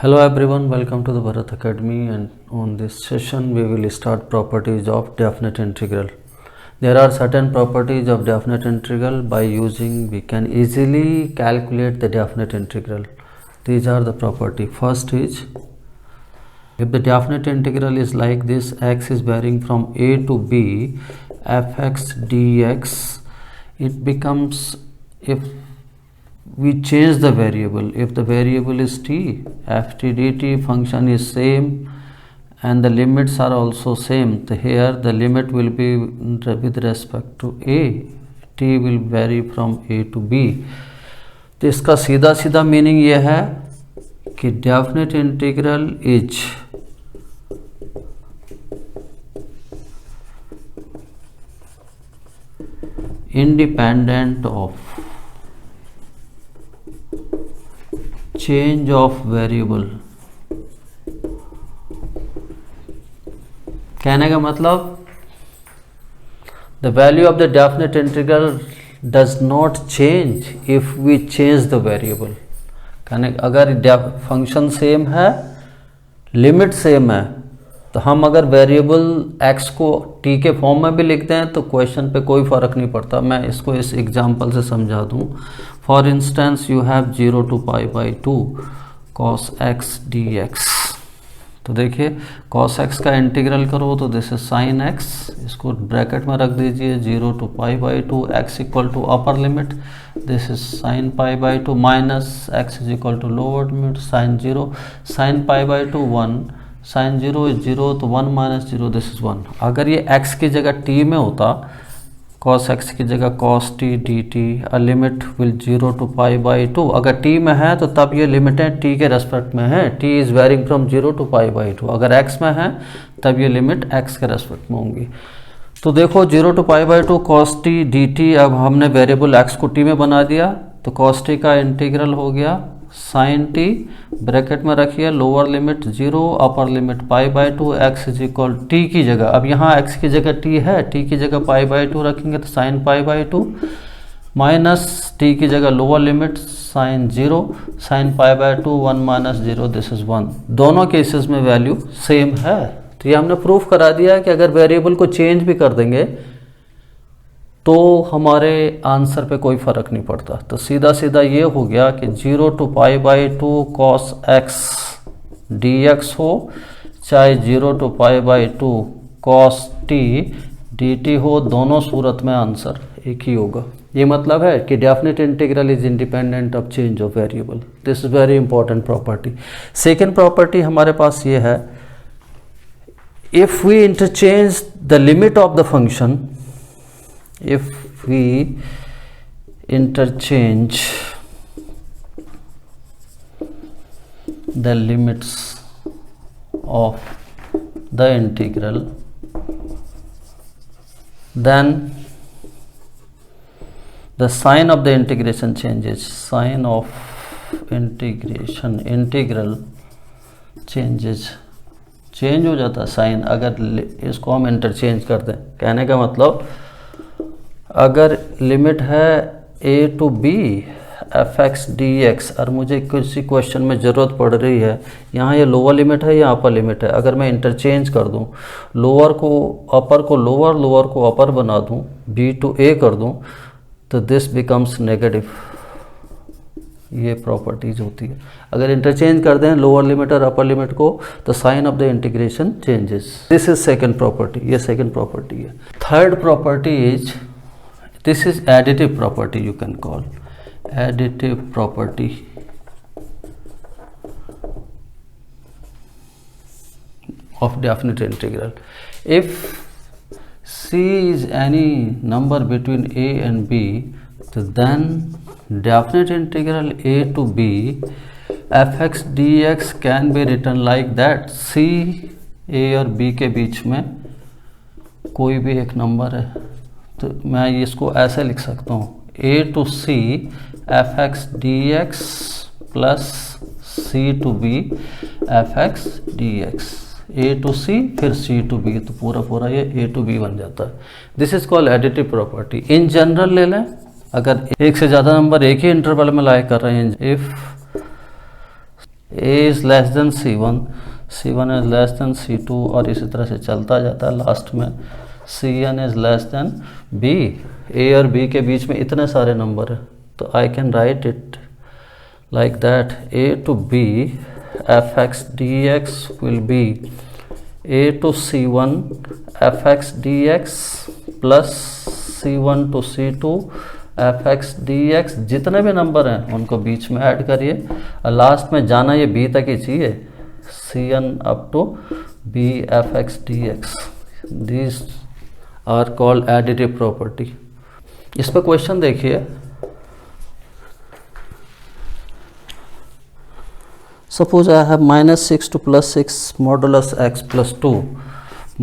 Hello everyone, welcome to the Bharat Academy, and on this session we will start properties of definite integral. There are certain properties of definite integral by using we can easily calculate the definite integral. These are the property. First is, if the definite integral is like this, x is varying from a to b, fx dx, it becomes, if we change the variable, if the variable is t, ft dt function is same and the limits are also same, so here the limit will be with respect to a, t will vary from a to b. तो इसका सीधा सीधा meaning ये है कि definite integral is independent of change of variable. कहने का मतलब the value of the definite integral does not change if we change the variable. कहने अगर फंक्शन सेम है, लिमिट सेम है, तो हम अगर वेरिएबल x को t के फॉर्म में भी लिखते हैं तो क्वेश्चन पे कोई फ़र्क नहीं पड़ता. मैं इसको इस एग्जांपल से समझा दूं. For instance you have 0 to π/2 cos x dx. तो देखिए cos x का इंटीग्रल करो तो दिस इज sin x, इसको ब्रैकेट में रख दीजिए 0 to π/2 x equal to upper limit, this is sin π/2 minus x is equal to lower limit sin 0, sin π/2 1, sin 0 is 0, तो 1 माइनस 0 दिस इज 1. अगर ये x की जगह t में होता, cos x की जगह cos t dt, a limit will 0 to π/2. अगर t में है तो तब ये लिमिटें t के रेस्पेक्ट में है, t is varying from 0 to π/2. अगर x में है तब ये लिमिट x के रेस्पेक्ट में होंगी. तो देखो 0 to π/2 cos t dt, अब हमने वेरिएबल x को t में बना दिया, तो cos t का इंटीग्रल हो गया sin t, ब्रैकेट में रखिए lower limit 0, upper limit π/2, x is equal t की जगह, अब यहाँ x की जगह t है, t की जगह π/2 रखेंगे तो sin π/2 माइनस t की जगह lower limit sin 0, sin π/2 1 minus 0 this is 1. दोनों केसेस में वैल्यू सेम है. तो ये हमने प्रूफ करा दिया कि अगर वेरिएबल को चेंज भी कर देंगे तो हमारे आंसर पे कोई फ़र्क नहीं पड़ता. तो सीधा सीधा ये हो गया कि 0 to π/2 cos x dx हो, चाहे 0 to π/2 cos t dt हो, दोनों सूरत में आंसर एक ही होगा. ये मतलब है कि definite integral is independent of change of variable. This is very important property. Second property हमारे पास ये है, if we interchange the limit of the function, if we interchange the limits of the integral, then the sign of the integration changes. Sign of integration, integral changes, change हो जाता है sign अगर इसको हम इंटरचेंज कर दें. कहने का मतलब अगर लिमिट है a to b fx dx और मुझे किसी क्वेश्चन में ज़रूरत पड़ रही है, यहाँ ये लोअर लिमिट है या अपर लिमिट है, अगर मैं इंटरचेंज कर दूँ, लोअर को अपर को लोअर, लोअर को अपर बना दूँ, b to a कर दूँ, तो दिस बिकम्स नेगेटिव. ये प्रॉपर्टीज होती है. अगर इंटरचेंज कर दें लोअर लिमिट और अपर लिमिट को तो sign of the integration changes. This is second property. ये सेकंड प्रॉपर्टी है. Third property is, this is additive property, you can call additive property. Of definite integral. If c is any number between a and b, so then definite integral a to b fx dx can be written like that. c a और b के बीच में कोई भी एक number है तो मैं इसको ऐसे लिख सकता हूँ, a to c fx dx plus c to b fx dx. a to c फिर c to b, तो पूरा पूरा ये a to b बन जाता है. This is called additive property. In general ले लें, अगर एक से ज़्यादा नंबर एक ही इंटरवल में लाए कर रहे हैं, if A is less than C1, C1 is less than C2 और इसी तरह से चलता जाता है। लास्ट में Cn is less than B। A और B के बीच में इतने सारे नंबर हैं, तो I can write it like that A to B fx dx will be A to C1 fx dx plus C1 to C2 fx dx। जितने भी number हैं उनको बीच में ऐड करिए और लास्ट में जाना ये B तक ही चाहिए, Cn up to B fx dx। These are called additive property। इस पर क्वेश्चन देखिए, suppose I have -6 to +6 modulus x plus 2,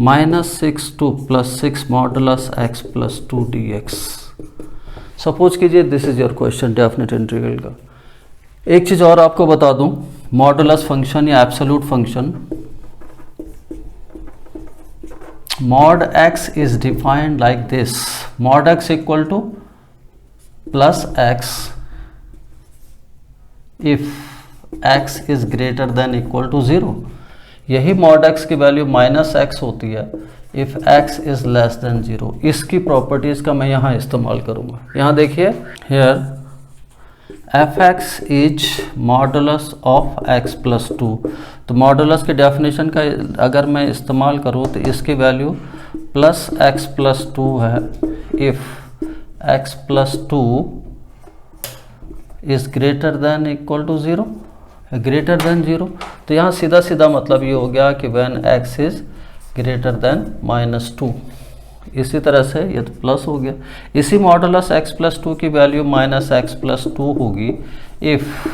-6 to +6 modulus x plus 2 dx। Suppose कीजिए this is your question definite integral का। एक चीज़ और आपको बता दूं, मॉडुलस फंक्शन या absolute function, mod x is defined like this, mod x equal to plus x if x is greater than equal to 0। यही mod x की value -x होती है if x is less than 0। इसकी properties का मैं यहाँ इस्तेमाल करूँगा। यहाँ देखिए, here fx is modulus of x plus 2। तो मॉडुलस के डेफिनेशन का अगर मैं इस्तेमाल करूँ तो इसकी वैल्यू प्लस x प्लस 2 है if x plus 2 is greater than equal to 0, greater than 0। तो यहाँ सीधा सीधा मतलब ये हो गया कि when x is greater then -2। इसी तरह से ये तो प्लस हो गया। इसी मॉडुलस x प्लस 2 की वैल्यू -x प्लस 2 होगी if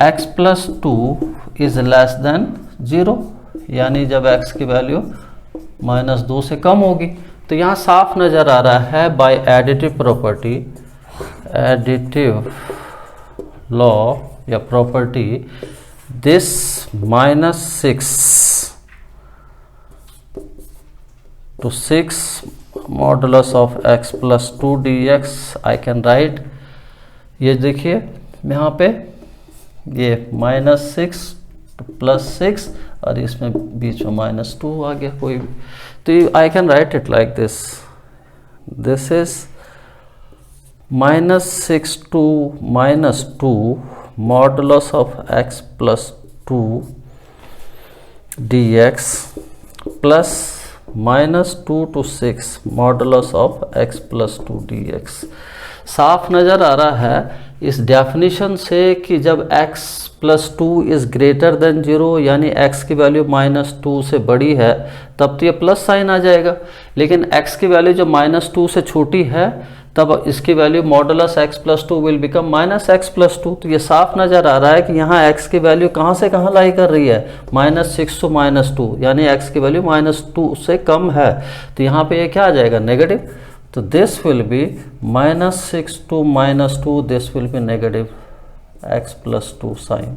x plus 2 is less than 0, यानी जब x की वैल्यू -2 से कम होगी। तो यहाँ साफ नज़र आ रहा है by additive property, additive law या property, this -6 to 6 modulus of x plus 2 dx I can write। ये देखिए यहाँ पे ये -6 प्लस 6 और इसमें बीच में -2 आ गया कोई, तो I can write it like this, this is -6 to -2 modulus of x plus 2 dx plus -2 to 6 modulus of x plus 2 dx। साफ नज़र आ रहा है इस डेफिनेशन से कि जब x plus 2 is greater than 0, यानी x की वैल्यू -2 से बड़ी है, तब तो ये प्लस साइन आ जाएगा। लेकिन x की वैल्यू जब -2 से छोटी है तब इसकी value modulus x plus 2 will become -x plus 2। तो ये साफ नज़र आ रहा है कि यहाँ x की वैल्यू कहाँ से कहाँ लाई कर रही है, -6 to -2, यानी x की वैल्यू -2 से कम है। तो यहाँ पे ये क्या आ जाएगा, नेगेटिव। तो this will be -6 to -2, this will be negative x plus 2 sign.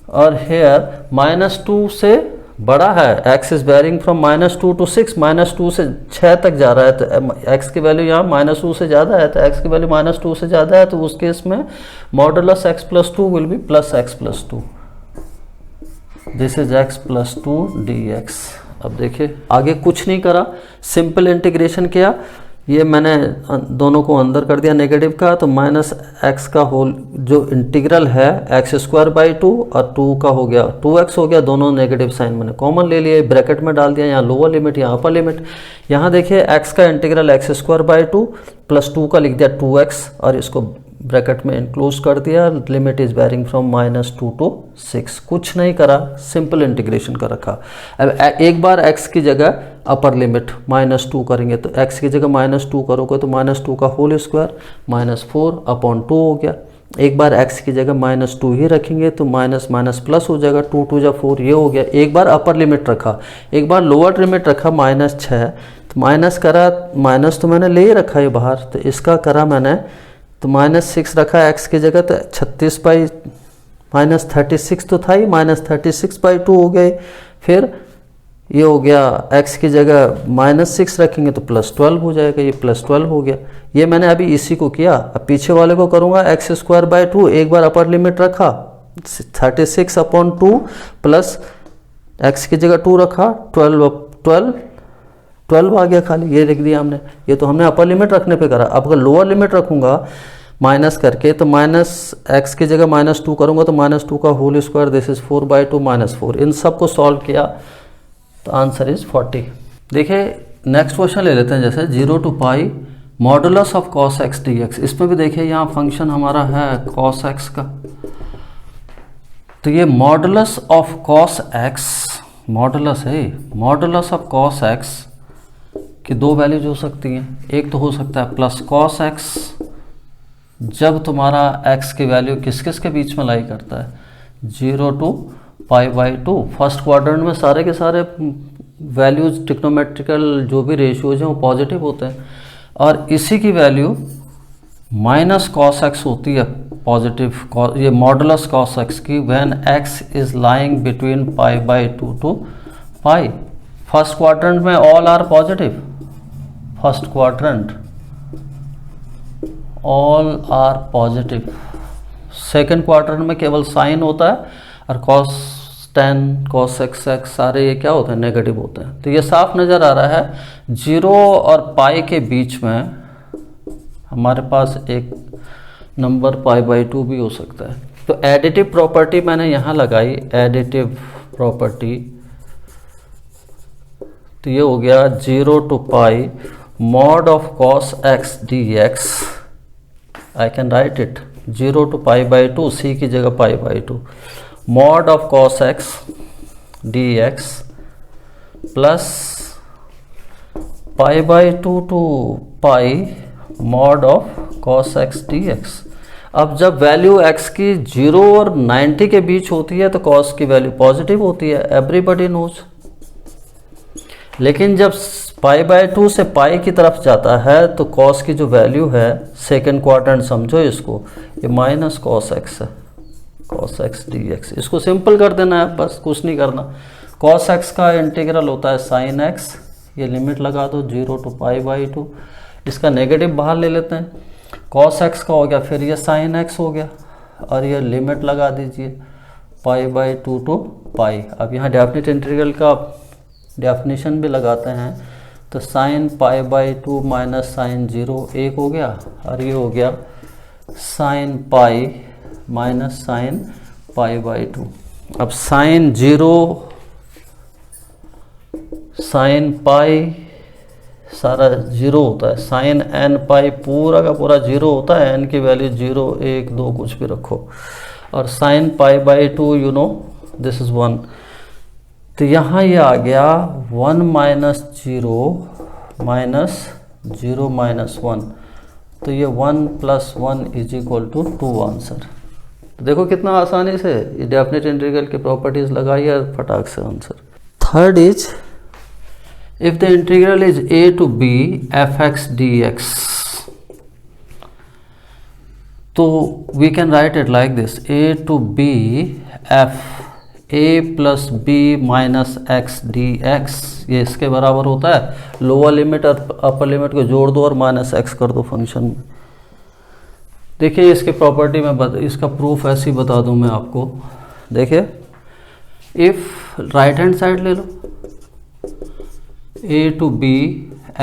और हेयर -2 से बड़ा है, x is varying from -2 to 6, -2 से 6 तक जा रहा है, तो x की वैल्यू यहाँ -2 से ज़्यादा है, तो x की वैल्यू -2 से ज़्यादा है, तो उस केस में modulus x plus 2 will be plus x plus 2। This is x plus 2 dx। अब देखिए आगे कुछ नहीं करा, सिंपल इंटीग्रेशन किया, ये मैंने दोनों को अंदर कर दिया नेगेटिव का, तो -x का होल जो इंटीग्रल है x²/2 और 2 का हो गया 2x हो गया, दोनों नेगेटिव साइन मैंने कॉमन ले लिए, ब्रैकेट में डाल दिया, यहाँ लोअर लिमिट यहाँ अपर लिमिट। यहाँ देखिए x का इंटीग्रल x²/2 प्लस 2 का लिख दिया 2x और इसको ब्रैकेट में इंक्लूज कर दिया, limit is varying from -2 to 6। कुछ नहीं करा, सिंपल इंटीग्रेशन का रखा। अब एक बार x की जगह अपर लिमिट -2 करेंगे, तो x की जगह -2 करोगे तो -2 का होल स्क्वायर -4/2 हो गया। एक बार x की जगह -2 ही रखेंगे तो माइनस प्लस हो जाएगा, 2 2 जा 4 ये हो गया। एक बार अपर लिमिट रखा, एक बार लोअर लिमिट रखा -6, तो माइनस करा, माइनस तो मैंने ले ही रखा है बाहर, तो इसका करा मैंने तो -6 रखा x की जगह, तो 36/-36 तो था ही, -36/2 हो गए। फिर ये हो गया, x की जगह -6 रखेंगे तो +12 हो जाएगा, ये +12 हो गया। ये मैंने अभी इसी को किया, अब पीछे वाले को करूँगा x²/2, एक बार अपर लिमिट रखा 36/2 प्लस x की जगह 2 रखा 12 आ गया खाली, ये लिख दिया हमने। ये तो हमने अपर लिमिट रखने पे करा। अब अगर लोअर लिमिट रखूँगा माइनस करके तो -x की जगह -2 करूँगा तो -2 का होल स्क्वायर, दिस इज 4/2 -4। इन सब को सॉल्व किया तो आंसर इज 40। देखिए नेक्स्ट क्वेश्चन ले लेते हैं, जैसे 0 to pi modulus of cos x dx। इसमें भी देखिए यहाँ फंक्शन हमारा है cos x का, तो ये modulus of cos x, modulus है, मॉडुलस ऑफ cos x की दो वैल्यूज हो सकती हैं। एक तो हो सकता है प्लस cos x, जब तुम्हारा x की वैल्यू किस किस के बीच में लाई करता है, 0 to π/2। फर्स्ट क्वाड्रेंट में सारे के सारे वैल्यूज ट्रिग्नोमेट्रिकल जो भी रेशियोज हैं वो पॉजिटिव होते हैं, और इसी की वैल्यू माइनस cos x होती है पॉजिटिव, ये मॉडुलस cos x की, when x is lying between π/2 to π। First quadrant में all are positive, first quadrant all are positive. Second quadrant में केवल साइन होता है, और cos 10 cos x सारे ये क्या होते हैं, नेगेटिव होते हैं। तो ये साफ नज़र आ रहा है 0 और पाई के बीच में हमारे पास एक नंबर π/2 भी हो सकता है। तो एडिटिव प्रॉपर्टी मैंने यहाँ लगाई, एडिटिव प्रॉपर्टी, तो ये हो गया 0 to pi mod of cos x dx। I can write it 0 to π/2, c की जगह π/2, mod of cos x dx plus π/2 to pi mod of cos x dx। अब जब वैल्यू x की 0 और 90 के बीच होती है तो cos की वैल्यू पॉजिटिव होती है, एवरीबडी नोज। लेकिन जब π/2 से पाई की तरफ जाता है तो cos की जो वैल्यू है, सेकेंड क्वाड्रेंट समझो इसको, ये माइनस cos x है, cos x dx। इसको सिंपल कर देना है, बस कुछ नहीं करना। cos x का इंटीग्रल होता है sin x, ये लिमिट लगा दो 0 to π/2, इसका नेगेटिव बाहर ले लेते हैं, cos x का हो गया, फिर ये sin x हो गया, और ये लिमिट लगा दीजिए π/2 to पाई। अब यहाँ डेफिनेट इंटीग्रल का डेफिनेशन भी लगाते हैं, तो sin π/2 माइनस sin 0 1 हो गया, और ये हो गया sin पाई माइनस sin π/2। अब sin 0 sin पाई सारा 0 होता है, sin n पाई पूरा का पूरा 0 होता है, n की वैल्यू 0 1 2 कुछ भी रखो, और sin π/2 you know this is 1। तो यहाँ ये आ गया 1 माइनस 0 माइनस 0 माइनस 1, तो ये 1 + 1 = 2 आंसर। तो देखो कितना आसानी से ये डेफिनेट इंटीग्रल की प्रॉपर्टीज लगाई है, फटाक से answer. Third is if the integral is a to b f(x) dx, तो we can write it like this, a to b f a plus b minus x dx, ये इसके बराबर होता है। लोअर लिमिट और अपर लिमिट को जोड़ दो और -x कर दो फंक्शन में। देखिए इसकी प्रॉपर्टी में इसका प्रूफ ऐसे ही बता दूं मैं आपको। देखिए इफ राइट हैंड साइड ले लो, a to b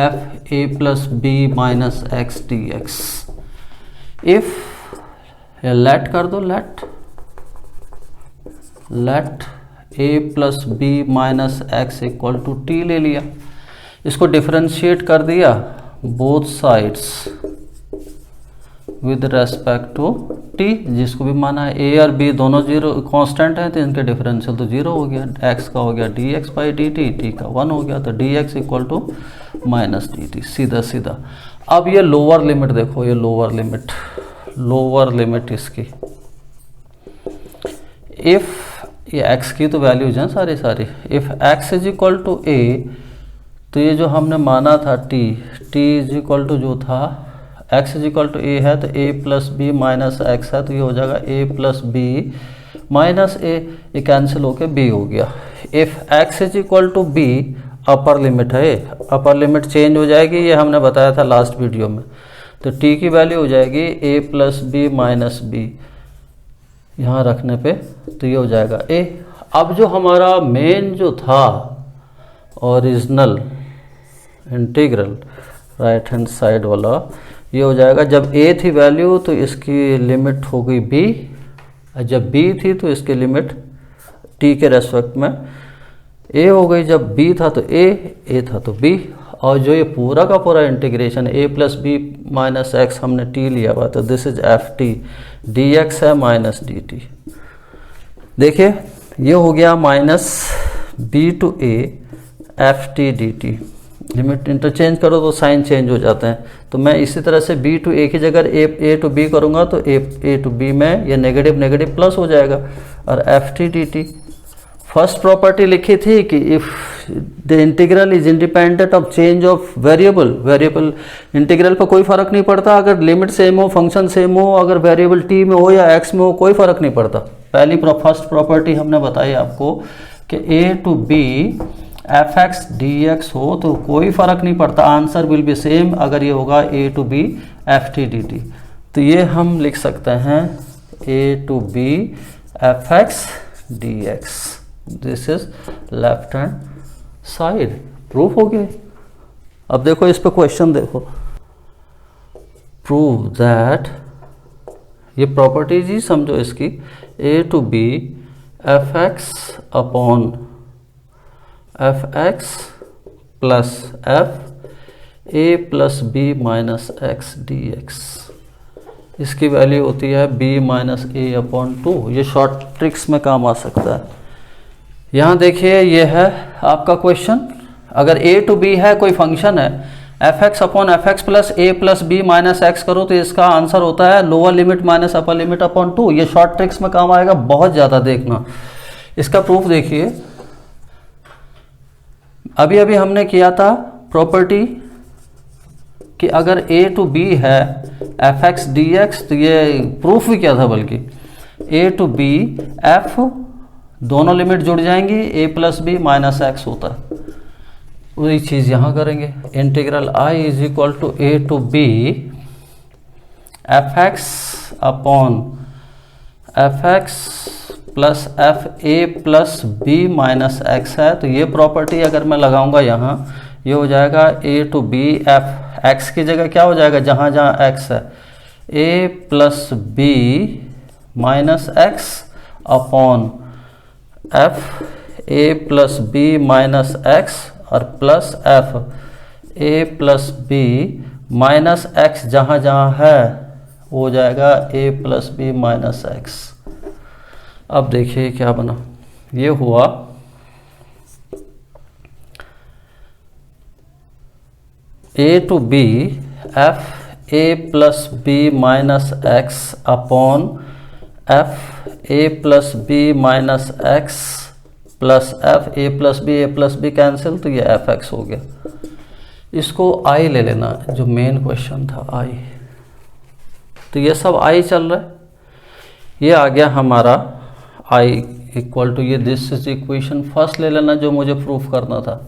f a plus b minus x dx, if let कर दो, let a plus b minus x equal to t ले लिया, इसको डिफरेंशिएट कर दिया both sides with respect to t, जिसको भी माना है a और b दोनों 0 कांस्टेंट हैं, तो इनके डिफरेंशियल तो 0 हो गया, x का हो गया dx/dt, t का 1 हो गया, तो dx इक्वल टू -dt, सीधा सीधा। अब ये लोअर लिमिट देखो, ये लोअर लिमिट इसकी, इफ ये x की तो वैल्यूज हैं सारी, if x is equal to a, तो ये जो हमने माना था t इज इक्वल टू जो था x is equal to a है, तो a plus b minus x है, तो ये हो जाएगा a plus b minus a, ये कैंसिल होके बी हो गया। If x is equal to b, upper limit है, अपर लिमिट चेंज हो जाएगी, ये हमने बताया था लास्ट वीडियो में। तो टी की वैल्यू हो जाएगी ए प्लस बी माइनस बी, यहाँ रखने पे तो ये हो जाएगा ए। अब जो हमारा मेन जो था original integral right hand side वाला, ये हो जाएगा जब ए थी वैल्यू तो इसकी लिमिट हो गई बी, जब बी थी तो इसकी लिमिट टी के रेस्पेक्ट में ए हो गई, जब बी था तो ए था तो बी। और जो ये पूरा का पूरा integration a plus b minus x हमने टी लिया हुआ, तो this is f t d x है माइनस डी टी। देखिए ये हो गया minus b to a f t d t. Limit interchange करो तो साइन चेंज हो जाते हैं, तो मैं इसी तरह से बी टू ए की जगह ए टू बी करूँगा तो ए टू बी में ये नेगेटिव नेगेटिव प्लस हो जाएगा। और F t d T first property लिखी थी कि if the integral is independent of change of variable, variable integral पर कोई फ़र्क नहीं पड़ता, अगर लिमिट सेम हो, फंक्शन सेम हो, अगर वेरिएबल टी में हो या एक्स में हो, कोई फ़र्क नहीं पड़ता। पहली फर्स्ट प्रॉपर्टी हमने बताई आपको कि a to b f x d x हो तो कोई फ़र्क नहीं पड़ता, आंसर विल बी सेम अगर ये होगा a to b f t d t. तो ये हम लिख सकते हैं a to b f x d x, this is left hand side. Proof हो गया। अब देखो इस पे क्वेश्चन देखो, प्रूव दैट, ये प्रॉपर्टीज ही समझो इसकी, a to b f x upon f x plus f a plus b minus x d x, इसकी वैल्यू होती है b minus a upon two. ये शॉर्ट ट्रिक्स में काम आ सकता है। यहाँ देखिए ये है आपका क्वेश्चन, अगर ए टू बी है कोई फंक्शन है, f x upon f x plus b minus x करो तो इसका आंसर होता है lower limit minus upper limit upon two. ये शॉर्ट ट्रिक्स में काम आएगा, बहुत ज़्यादा देखना। इसका प्रूफ देखिए, अभी अभी हमने किया था प्रॉपर्टी कि अगर ए टू बी है एफ एक्स डी एक्स, तो ये प्रूफ भी किया था बल्कि ए टू बी एफ, दोनों लिमिट जुड़ जाएंगी, a plus b minus x होता है। वही चीज़ यहाँ करेंगे, integral I is equal to a to b f x upon f x plus f a plus b minus x है। तो ये प्रॉपर्टी अगर मैं लगाऊंगा यहाँ, ये हो जाएगा a to b f x की जगह क्या हो जाएगा, जहाँ जहाँ एक्स है, a plus b minus x upon f a plus b minus x और plus f a plus b minus x जहाँ जहाँ है हो जाएगा a plus b minus x. अब देखिए क्या बना, ये हुआ a to b f a plus b minus x upon f a plus b minus x plus f a plus b cancel, तो ये एफ एक्स हो गया। इसको आई ले लेना, जो मेन क्वेश्चन था आई, तो ये सब आई चल रहा है। ये आ गया हमारा आई इक्वल टू, ये दिस इज इक्वेशन फर्स्ट ले लेना जो मुझे प्रूफ करना था।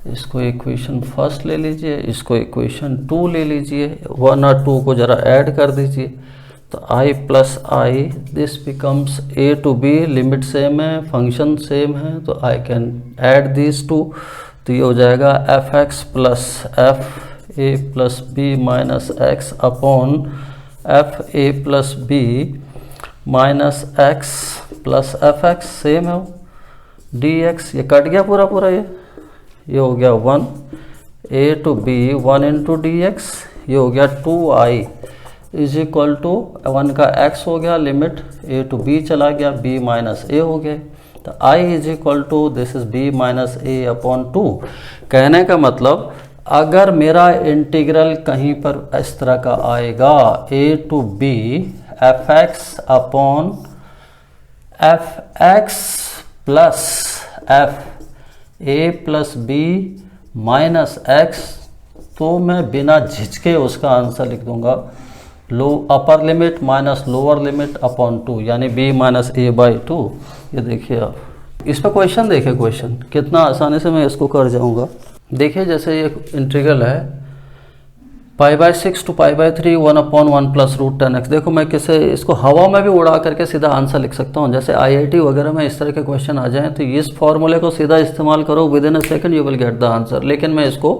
इसको इक्वेशन फर्स्ट ले लीजिए, इसको इक्वेशन टू ले लीजिए, 1 और 2 को ज़रा ऐड कर दीजिए, तो I plus I, this becomes a to b, limit same है, फंक्शन सेम है, तो I can add this two, तो ये हो जाएगा f x plus f a plus b minus x upon f a plus b minus x plus f x, same है d x, ये कट गया पूरा पूरा, ये हो गया 1 a to b 1 into d x, ये हो गया 2i इज इक्वल टू 1 का x हो गया, लिमिट a टू b चला गया, b माइनस a हो गया, तो i is equal to this is b minus a upon 2। कहने का मतलब अगर मेरा इंटीग्रल कहीं पर इस तरह का आएगा a to b f x upon f x plus f a plus b minus x, तो मैं बिना झिझके उसका आंसर लिख दूंगा लो upper limit minus lower limit upon 2 यानी b माइनस ए बाई 2। ये देखिए आप इस पर क्वेश्चन देखिए, क्वेश्चन कितना आसानी से मैं इसको कर जाऊंगा। देखिए जैसे ये इंटीग्रल है π/6 to π/3 1/1 प्लस रूट 10x। देखो मैं किसे इसको हवा में भी उड़ा करके सीधा आंसर लिख सकता हूँ। जैसे IIT वगैरह में इस तरह के क्वेश्चन आ जाएं तो इस फॉर्मूले को सीधा इस्तेमाल करो, with in a second you will get the answer. लेकिन मैं इसको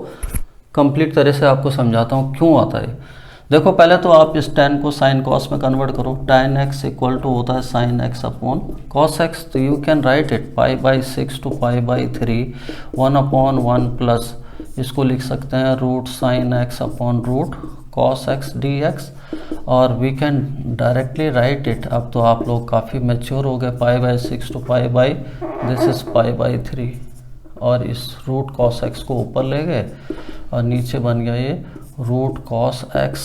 कंप्लीट तरह से आपको समझाता हूँ क्यों आता है। देखो पहले तो आप इस tan को sin cos में कन्वर्ट करो। tan x इक्वल टू होता है sin x upon cos x। तो you can write it π/6 to π/3 1/1 plus इसको लिख सकते हैं root sine x upon root cos x d x. और we can directly write it. अब तो आप लोग काफ़ी मैच्योर हो गए। π/6 to दिस इज π/3 और इस रूट कॉस एक्स को ऊपर ले गए और नीचे बन गया ये root cos x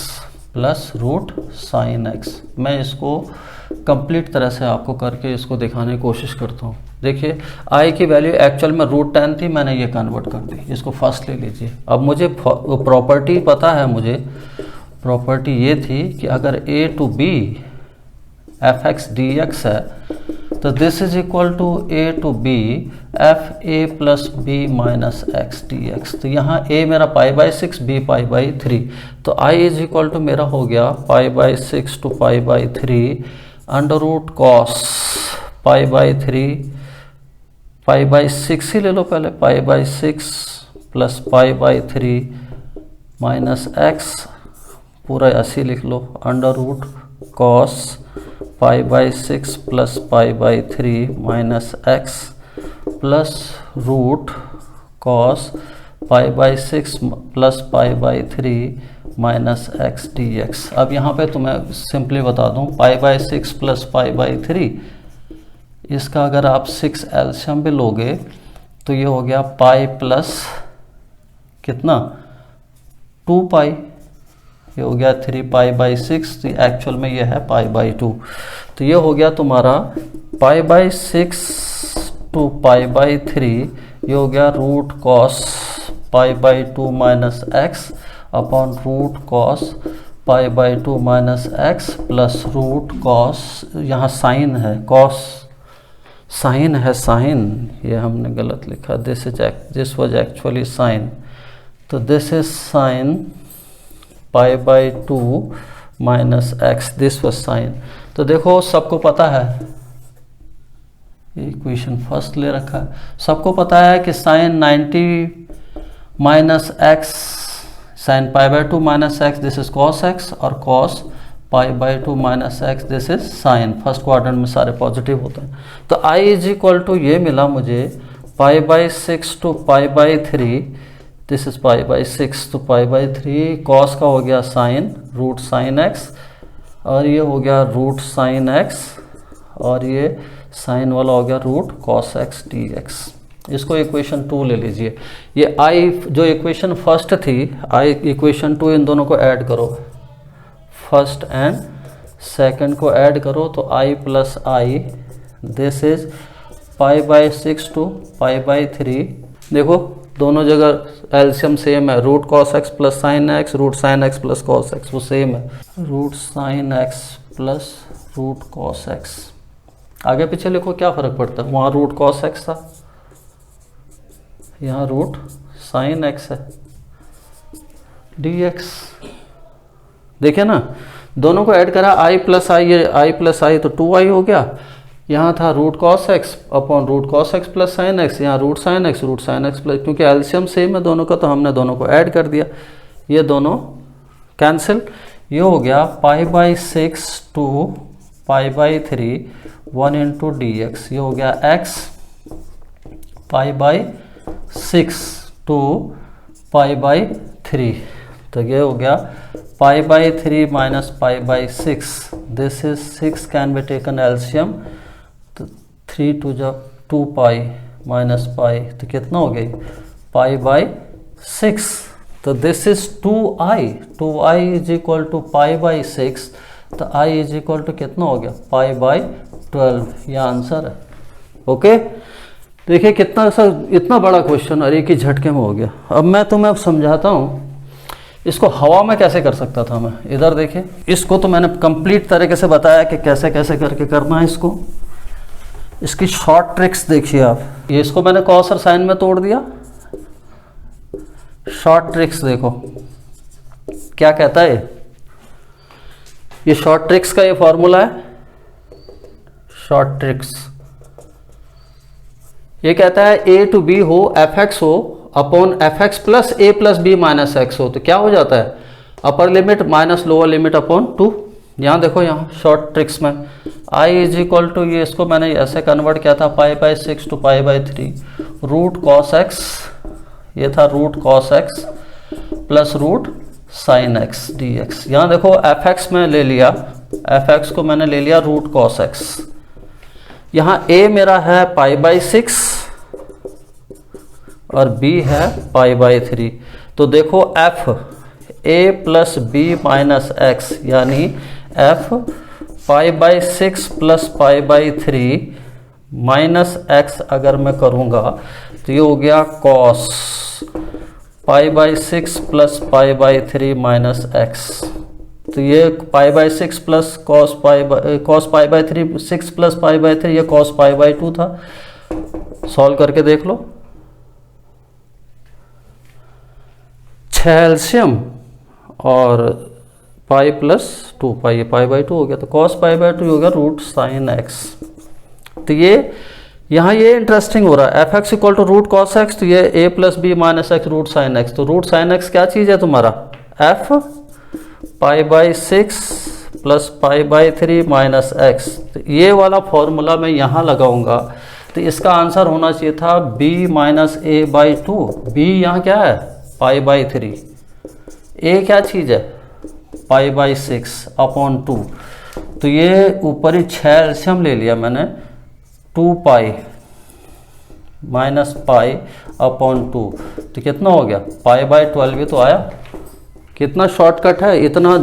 plus root sine x. मैं इसको कंप्लीट तरह से आपको करके इसको दिखाने की कोशिश करता हूँ। देखिए आई की वैल्यू एक्चुअल में रूट 10 थी, मैंने ये कन्वर्ट कर दी। इसको फर्स्ट ले लीजिए। अब मुझे प्रॉपर्टी पता है, मुझे प्रॉपर्टी ये थी कि अगर a to b f x d x है तो this is equal to a to b f a plus b minus x d x. तो यहाँ a मेरा π/6 b π/3 तो i इज इक्वल टू मेरा हो गया π/6 to π/3 अंडर रूट कॉस π/3 π/6 ही ले लो पहले, π/6 प्लस π/3 माइनस एक्स पूरा ऐसे लिख लो under root cos π/6 plus π/3 minus x plus root cos π/6 plus π/3 minus x d x. अब यहाँ पे तुम्हें सिंपली बता दूँ π/6 प्लस π/3 इसका अगर आप 6 एल्शियम भी लोगे तो ये हो गया पाई प्लस कितना 2 पाई, ये हो गया 3 π/6। तो एक्चुअल में ये है π/2। तो ये हो गया तुम्हारा π/6 to π/3 ये हो गया root cos π/2 minus x upon root cos π/2 minus x plus root cos, यहाँ साइन है कॉस साइन है साइन, ये हमने गलत लिखा, दिस वाज एक्चुअली साइन। तो this is sine π/2 minus x, this was sine. तो देखो सबको पता है, इक्वेशन फर्स्ट ले रखा है, सबको पता है कि sine 90 minus x sine π/2 minus x this is cos x और cos π/2 minus x this is sine. First quadrant में सारे पॉजिटिव होते हैं। तो i इज इक्वल टू ये मिला मुझे π/6 to π/3 this is π/6 to π/3 cos का हो गया साइन रूट साइन एक्स और ये हो गया रूट साइन एक्स और ये साइन वाला हो गया root cos x d x. इसको इक्वेशन 2 ले लीजिए। ये i जो इक्वेशन फर्स्ट थी, i इक्वेशन 2 इन दोनों को ऐड करो, फर्स्ट एंड सेकंड को ऐड करो तो i plus I this is π/6 to π/3। देखो दोनों जगह एल्शियम सेम है, root cos x plus sine x root sine x plus cos x वो सेम है, root sine x plus root cos x. आगे पीछे लिखो क्या फ़र्क पड़ता है, वहाँ रूट कॉस एक्स था, यहाँ रूट साइन एक्स है डी एक्स। देखिए ना दोनों को ऐड करा i प्लस आई, ये i प्लस आई तो 2i हो गया। यहाँ था root cos x upon root cos x plus sine x, यहाँ रूट साइन एक्स प्लस, क्योंकि एल्शियम सेम है दोनों का तो हमने दोनों को ऐड कर दिया, ये दोनों कैंसिल। ये हो गया π/6 to π/3 1 इंटू डी एक्स, ये हो गया x π/6 to π/3। तो ये हो गया π/3 minus π/6 this is 6 can be taken एल्शियम तो 3 to 2 पाई माइनस पाई तो कितना हो गई π/6। तो this is 2i is equal to π/6 तो i इज इक्वल टू कितना हो गया π/12। यह आंसर है। ओके देखिए कितना सा इतना बड़ा क्वेश्चन और एक ही झटके में हो गया। अब मैं तुम्हें समझाता हूँ इसको हवा में कैसे कर सकता था मैं, इधर देखिए, इसको तो मैंने कंप्लीट तरीके से बताया कि कैसे कैसे करके करना है इसको। इसकी शॉर्ट ट्रिक्स देखिए आप, ये इसको मैंने कॉस और साइन में तोड़ दिया। शॉर्ट ट्रिक्स देखो क्या कहता है, ये शॉर्ट ट्रिक्स का ये फॉर्मूला है। शॉर्ट ट्रिक्स ये कहता है ए टू बी हो, एफ एक्स हो अपॉन एफ एक्स प्लस ए प्लस बी माइनस एक्स हो, तो क्या हो जाता है, upper limit minus lower limit upon 2। यहाँ देखो, यहाँ शॉर्ट ट्रिक्स में आई इज इक्वल टू, ये इसको मैंने ऐसे कन्वर्ट किया था π/6 to π/3 रूट कॉस एक्स, ये था root cos x plus root sine x d x. यहाँ देखो एफ एक्स में ले लिया, एफ एक्स को मैंने ले लिया रूट कॉस एक्स। यहाँ a मेरा है π/6 और b है π/3, तो देखो f a plus b minus x यानी f π/6 प्लस π/3 माइनस एक्स अगर मैं करूँगा तो ये हो गया कॉस π/6 प्लस π/3 माइनस एक्स। तो ये π/6 प्लस कॉस π/3 6 प्लस π/3 ये कॉस π/2 था। सॉल्व करके देख लो, 6 एलसीएम और पाई प्लस 2 पाई, ये π/2 हो गया, तो कॉस π/2 हो गया रूट साइन एक्स। तो ये यहाँ ये इंटरेस्टिंग हो रहा है, f x equal to root cos x, तो ये a plus b minus x root sine x. तो रूट साइन एक्स क्या चीज़ है तुम्हारा, एफ π/6 प्लस π/3 माइनस एक्स। तो ये वाला फॉर्मूला मैं यहाँ लगाऊंगा, तो इसका आंसर होना चाहिए था b माइनस a/2। b यहाँ क्या है π/3, a क्या चीज़ है π/6 अपॉन 2। तो ये ऊपर ही 6 एलसीएम ले लिया मैंने, 2 पाई माइनस पाई अपॉन 2, तो कितना हो गया π/12। ये तो आया, कितना शॉर्टकट है, इतना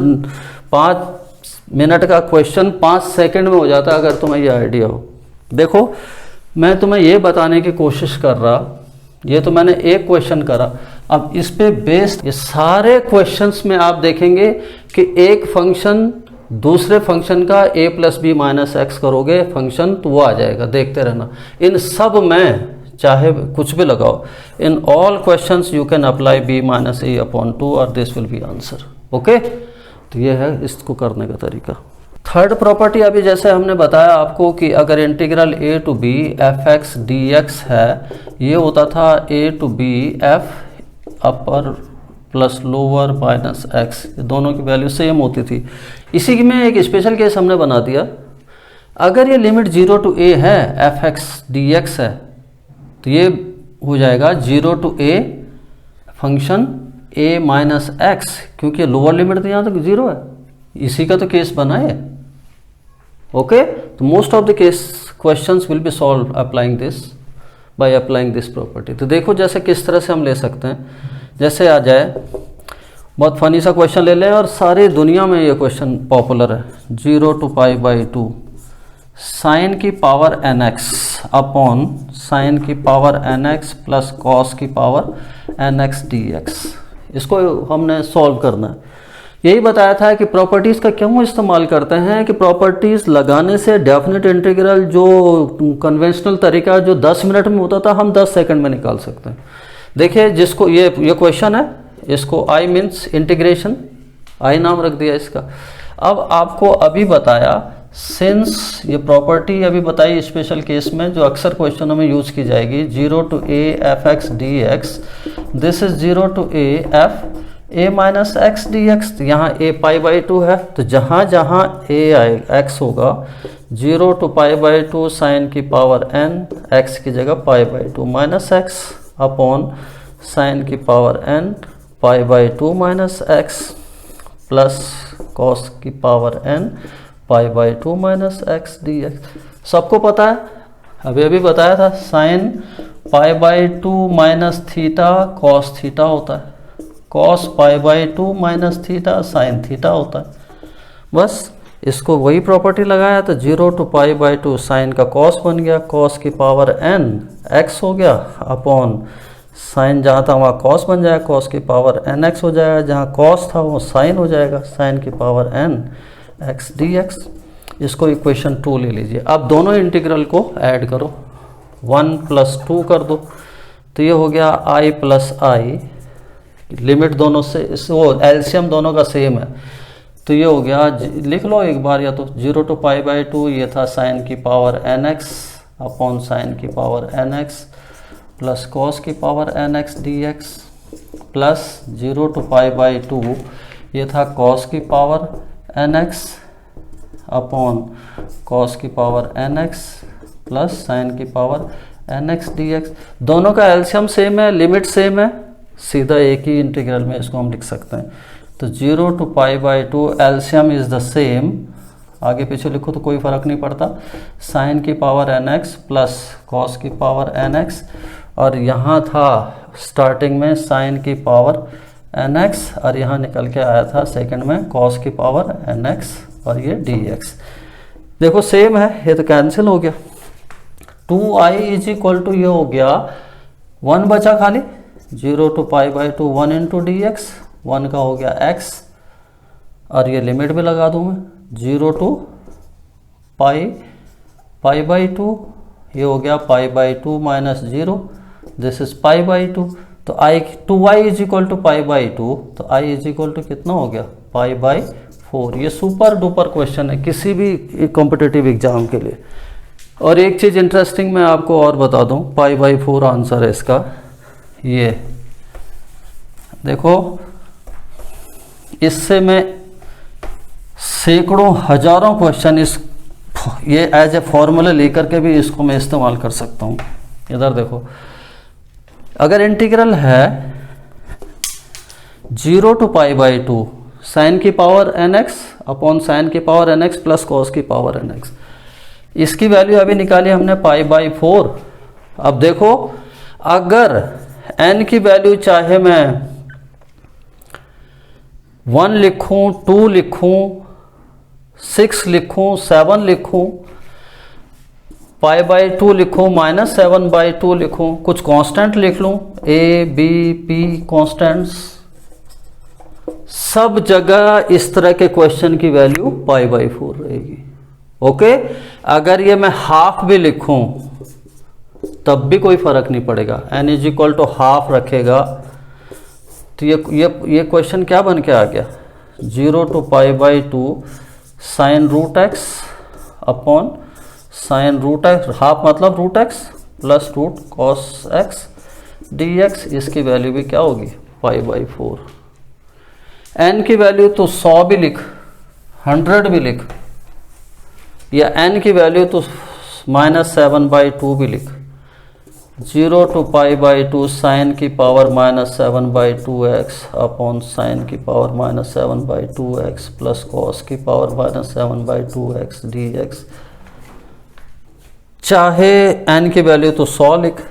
5 मिनट का क्वेश्चन 5 सेकंड में हो जाता है अगर तुम्हें ये आइडिया हो। देखो मैं तुम्हें ये बताने की कोशिश कर रहा, ये तो मैंने एक क्वेश्चन करा, अब इस पे बेस्ड ये सारे क्वेश्चंस में आप देखेंगे कि एक फंक्शन दूसरे फंक्शन का a plus b minus x करोगे फंक्शन, तो वो आ जाएगा, देखते रहना। इन सब में चाहे कुछ भी लगाओ, in all questions you can apply b minus a upon 2 और this will B answer. Okay, तो ये है इसको करने का तरीका। थर्ड प्रॉपर्टी अभी जैसे हमने बताया आपको कि अगर integral a to b f x d x है, ये होता था a to b f upper plus lower minus x, दोनों की वैल्यू सेम होती थी। इसी में एक स्पेशल केस हमने बना दिया, अगर ये लिमिट 0 टू a है, एफ एक्स डी एक्स है, तो ये हो जाएगा 0 to a function a minus x, क्योंकि लोअर लिमिट तो यहाँ तक 0 है, इसी का तो केस बना है। ओके, तो most of the case questions will be solve applying this by applying this property. तो देखो जैसे किस तरह से हम ले सकते हैं, जैसे आ जाए बहुत फनी सा क्वेश्चन ले लें, और सारी दुनिया में ये क्वेश्चन पॉपुलर है, 0 टू π/2 साइन की पावर nx अपॉन साइन की पावर nx प्लस कॉस की पावर nx dx। इसको हमने सॉल्व करना है। यही बताया था कि प्रॉपर्टीज़ का क्यों इस्तेमाल करते हैं, कि प्रॉपर्टीज़ लगाने से डेफिनेट इंटीग्रल जो कन्वेंशनल तरीका जो 10 मिनट में होता था, हम 10 सेकंड में निकाल सकते हैं। देखिए जिसको ये क्वेश्चन है, इसको आई मीन्स इंटीग्रेशन, आई नाम रख दिया इसका। अब आपको अभी बताया, सिंस ये प्रॉपर्टी अभी बताई स्पेशल केस में जो अक्सर क्वेश्चनों में यूज की जाएगी, 0 to a f x d x, this is 0 to a f a minus x d x. यहाँ a π/2 है, तो जहाँ जहाँ a आए x होगा, 0 टू π/2 साइन की पावर n, x की जगह π/2 माइनस एक्स अपॉन साइन की power n π/2 minus x plus cos की power n π/2 minus x d x. सबको पता है, अभी बताया था, sine π/2 minus theta cos theta होता है, cos π/2 minus theta sine theta होता है। बस इसको वही प्रॉपर्टी लगाया, तो 0 टू π/2 साइन का कॉस बन गया, कॉस की पावर n x हो गया अपॉन साइन जहाँ था वहाँ कॉस बन जाएगा, कॉस की पावर एन एक्स हो जाएगा, जहाँ कॉस था वो साइन हो जाएगा, साइन की power n x d x. इसको इक्वेशन 2 ले लीजिए। अब दोनों इंटीग्रल को ऐड करो, 1 + 2 कर दो, तो ये हो गया i + i, लिमिट दोनों से वो एलसीएम दोनों का सेम है, तो ये हो गया, लिख लो एक बार, या तो 0 to π/2 ये था साइन की power n x upon sine की power n x plus cos की power n x d x plus 0 to π/2 ये था कॉस की power n x upon cos की power n x plus sine की power n x d x. दोनों का LCM same है, लिमिट सेम है, सीधा एक ही इंटीग्रल में इसको हम लिख सकते हैं। तो 0 to π/2 LCM is the same, आगे पीछे लिखो तो कोई फर्क नहीं पड़ता, साइन की power n x plus cos की पावर एन एक्स, और यहाँ था स्टार्टिंग में साइन की पावर एन एक्स और यहाँ निकल के आया था सेकंड में कॉस की पावर एन एक्स और ये डी एक्स। देखो सेम है, ये तो कैंसिल हो गया। 2i = ये हो गया 1 बचा खाली, 0 to π/2 1 × dx, 1 का हो गया x, और ये लिमिट भी लगा दूँ मैं, 0 to π/2 ये हो गया π/2 - 0, दिस इज π/2, तो 2i = π/2, तो i = कितना हो गया π/4। ये सुपर डुपर क्वेश्चन है किसी भी कॉम्पिटिटिव एग्जाम के लिए। और एक चीज़ इंटरेस्टिंग मैं आपको और बता दूं, π/4 आंसर है इसका। ये देखो, इससे मैं सैकड़ों हजारों क्वेश्चन ये एज ए फॉर्मूला लेकर के भी इसको मैं इस्तेमाल कर सकता हूँ। इधर देखो, अगर इंटीग्रल है 0 to π/2 साइन की power n x upon sine की power n x plus cos की पावर एन एक्स, इसकी वैल्यू अभी निकाली हमने π/4। अब देखो, अगर n की वैल्यू चाहे मैं 1 लिखूं, 2 लिखूं, 6 लिखूं, 7 लिखूं, π/2 लिखूं, -7/2 लिखूं, कुछ कांस्टेंट लिख लूं, a b p कांस्टेंट्स, सब जगह इस तरह के क्वेश्चन की वैल्यू π/4 रहेगी। ओके, अगर ये मैं हाफ भी लिखूं तब भी कोई फर्क नहीं पड़ेगा, n = हाफ रखेगा, तो ये क्वेश्चन क्या बन के आ गया, 0 to π/2 sin√x upon sin√x, half मतलब √x plus √cos x dx, इसकी वैल्यू भी क्या होगी π/4। n की वैल्यू तो 100 भी लिख, 100 भी लिख, या n की वैल्यू तो -7/2 भी लिख, 0 to π/2 साइन की पावर -7/2x अपॉन साइन की पावर -7/2x प्लस कॉस की पावर -7/2x dx। चाहे n की वैल्यू तो 100 लिख,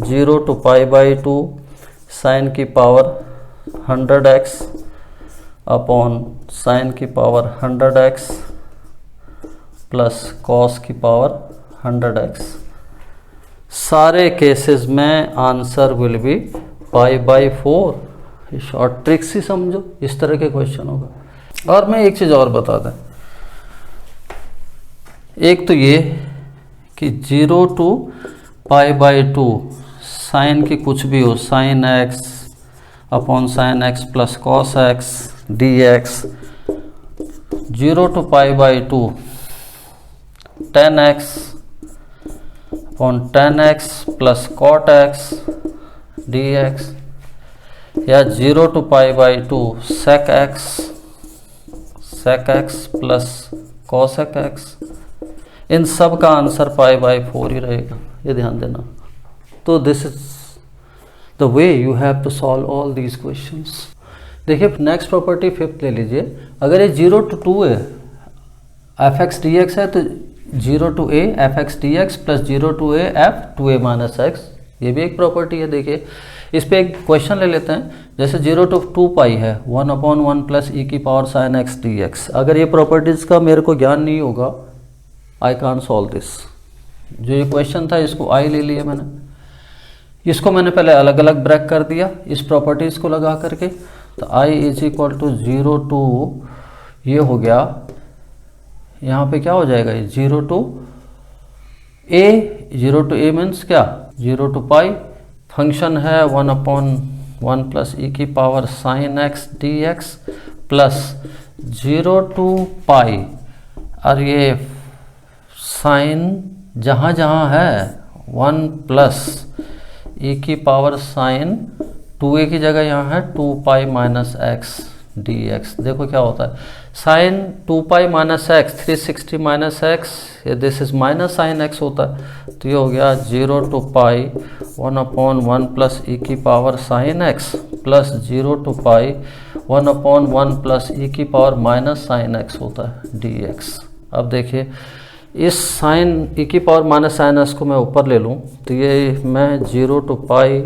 0 to π/2 साइन की पावर 100x अपॉन साइन की पावर 100x प्लस कॉस की पावर 100x। सारे केसेस में answer will be π/4। Short tricks ही समझो, इस तरह के क्वेश्चन होगा। और मैं एक चीज़ और बता दें, एक तो ये कि 0 to π/2 साइन की कुछ भी हो, sine x upon sine x plus cos x dx, 0 to π/2 10x upon 10x plus cot x dx, या 0 to π/2 sec x plus cosec x, इन सब का आंसर π/4 ही रहेगा, ये ध्यान देना। तो this is the way you have to solve all these questions. देखिए नेक्स्ट प्रॉपर्टी 5th ले लीजिए, अगर ये 0 to 2 है f(x) dx है, तो 0 to a f(x) dx plus 0 to a f(2a - x), ये भी एक प्रॉपर्टी है। देखिए इस पे एक क्वेश्चन ले लेते हैं, जैसे 0 to 2π है, 1/1 प्लस e की पावर sin x dx। अगर ये प्रॉपर्टीज का मेरे को ज्ञान नहीं होगा, आई कांट सॉल्व दिस। जो ये क्वेश्चन था इसको आई ले लिया मैंने, इसको मैंने पहले अलग अलग ब्रेक कर दिया इस प्रॉपर्टीज़ को लगा करके। तो i is equal to 0 to, ये हो गया, यहाँ पे क्या हो जाएगा, ये 0 to a, 0 to a means क्या, 0 टू पाई, फंक्शन है 1/1 प्लस e की power sine x dx plus 0 to pi, और ये साइन जहाँ जहाँ है 1 प्लस e की पावर साइन 2a की जगह यहाँ है 2 पाई माइनस एक्स dx। देखो क्या होता है, sine 2 pi minus x 360 minus x, this is minus sine x होता है। तो ये हो गया 0 टू पाई 1/1 प्लस e की power sine x plus 0 to pi 1/1 plus e की पावर माइनस साइन एक्स होता है dx। अब देखिए इस साइन e की पावर माइनस साइन एक्स को मैं ऊपर ले लूँ तो ये मैं 0 टू पाई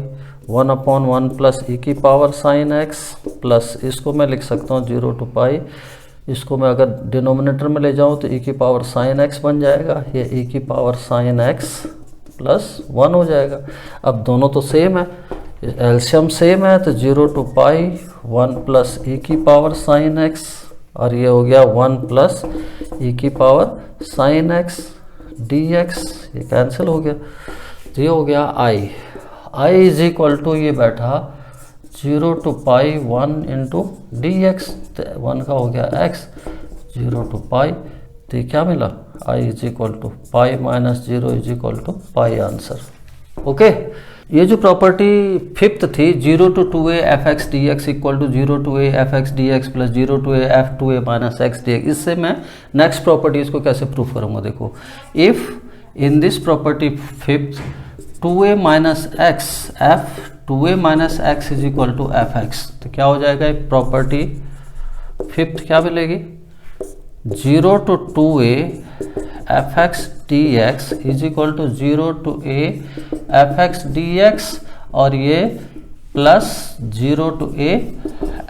1/1 प्लस e की पावर साइन एक्स प्लस इसको मैं लिख सकता हूँ 0 टू पाई, इसको मैं अगर डिनोमिनेटर में ले जाऊँ तो e की पावर साइन एक्स बन जाएगा, ये e की पावर साइन एक्स प्लस 1 हो जाएगा। अब दोनों तो सेम है, एलसीएम सेम है, तो 0 टू पाई 1 प्लस e की पावर साइन एक्स, और ये हो गया 1 प्लस e की पावर साइन एक्स dx, ये कैंसिल हो गया। तो ये हो गया i इज इक्वल टू, ये बैठा 0 to pi 1 into d x, 1 का हो गया x, 0 टू पाई, तो ये क्या मिला, i is equal to pi minus 0 is equal to pi answer. Okay, ये जो प्रॉपर्टी फिफ्थ थी 0 to 2a f x d x equal to 0 to a f x d x plus 0 to a f 2a minus x d x, इससे मैं next property इसको कैसे proof करूँगा। देखो, if in this property fifth 2a minus x f 2a minus x is equal to f x, तो क्या हो जाएगा, प्रॉपर्टी फिफ्थ क्या मिलेगी, 0 to 2a f x d x is equal to 0 to a f x d x, और ये plus 0 to a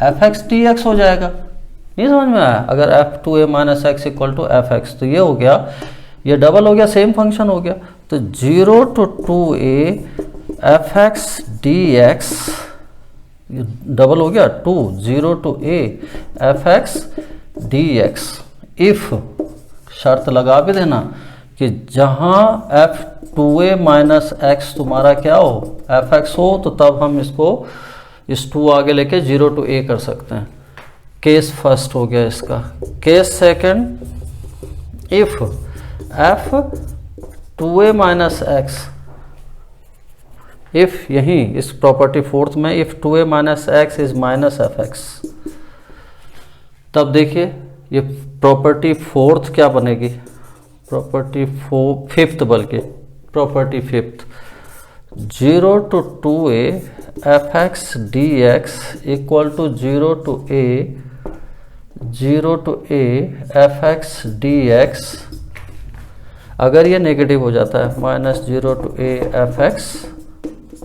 f x d x हो जाएगा। नहीं समझ में आया, अगर f 2a minus x equal to f x, तो ये हो गया, ये डबल हो गया, सेम फंक्शन हो गया। तो 0 to 2a f x d x double हो गया 2, 0 to a f x d x, if शर्त लगा भी देना कि जहां एफ 2a माइनस एक्स तुम्हारा क्या हो, एफ एक्स हो, तो तब हम इसको इस 2 आगे लेके 0 टू a कर सकते हैं। केस फर्स्ट हो गया इसका। Case second, if f 2a minus x, if यही इस प्रॉपर्टी फोर्थ में if 2a minus x is minus f x, तब देखिए ये प्रॉपर्टी फोर्थ क्या बनेगी, प्रॉपर्टी फिफ्थ, बल्कि property fifth 0 to 2a f x d x equal to 0 to a f x d x, अगर ये नेगेटिव हो जाता है minus 0 to a f x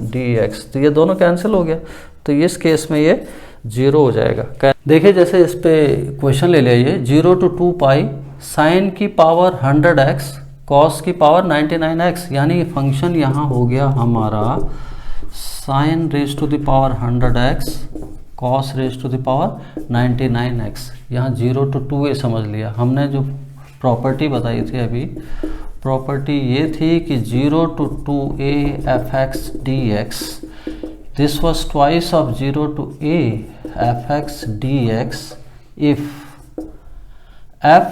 d x, तो ये दोनों कैंसिल हो गया, तो इस केस में ये 0 हो जाएगा। देखिए जैसे इस पे क्वेश्चन ले लिया, 0 टू 2 पाई साइन की पावर 100x कॉस की पावर 99x, यानी फंक्शन यहाँ हो गया हमारा sine raise to the power 100x cos raise to the power 99x। यहाँ 0 टू 2a समझ लिया हमने। जो प्रॉपर्टी बताई थी अभी, प्रॉपर्टी ये थी कि 0 to 2a f x d x, this was twice of 0 to a f x d x if f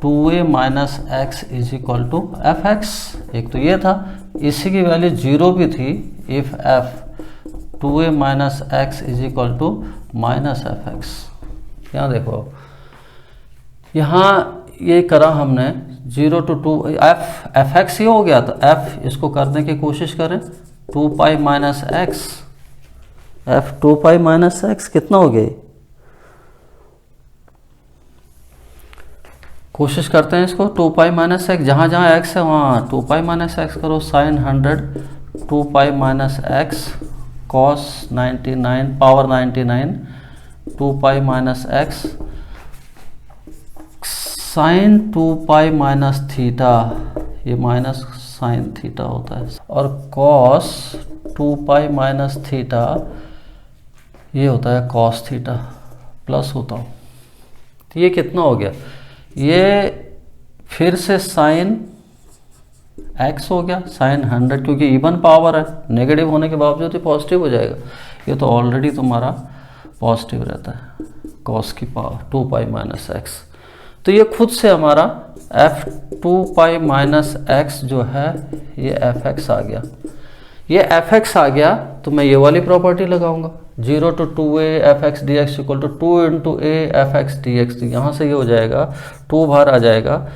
2a minus x is equal to f x. एक तो ये था, इसी की वैल्यू 0 भी थी if f 2a minus x is equal to minus f x. यहाँ देखो, यहाँ ये करा हमने 0 टू 2 एफ एक्स ही हो गया, तो एफ इसको करने की कोशिश करें 2 pi minus x, F 2 pi minus x कितना हो गया, कोशिश करते हैं इसको 2 पाई माइनस एक्स, जहाँ जहाँ एक्स है वहाँ 2 पाई माइनस एक्स करो, sine 100 2 pi minus x cos 99 power 99 2 pi minus x sine 2 pi minus theta, ये माइनस साइन थीटा होता है, और कॉस 2 पाई माइनस थीटा ये होता है कॉस थीटा प्लस होता हूँ, तो ये कितना हो गया, ये फिर से साइन एक्स हो गया, साइन 100, क्योंकि इवन पावर है, नेगेटिव होने के बावजूद ये पॉजिटिव हो जाएगा, ये तो ऑलरेडी तुम्हारा पॉजिटिव रहता है, कॉस की पावर 2 पाई माइनस एक्स। तो ये खुद से हमारा एफ 2 पाई माइनस एक्स जो है ये एफ एक्स आ गया। ये एफ एक्स आ गया तो मैं ये वाली प्रॉपर्टी लगाऊंगा, 0 to 2a f x d x equal to 2 into a f x d x. यहाँ से ये हो जाएगा 2 बाहर आ जाएगा,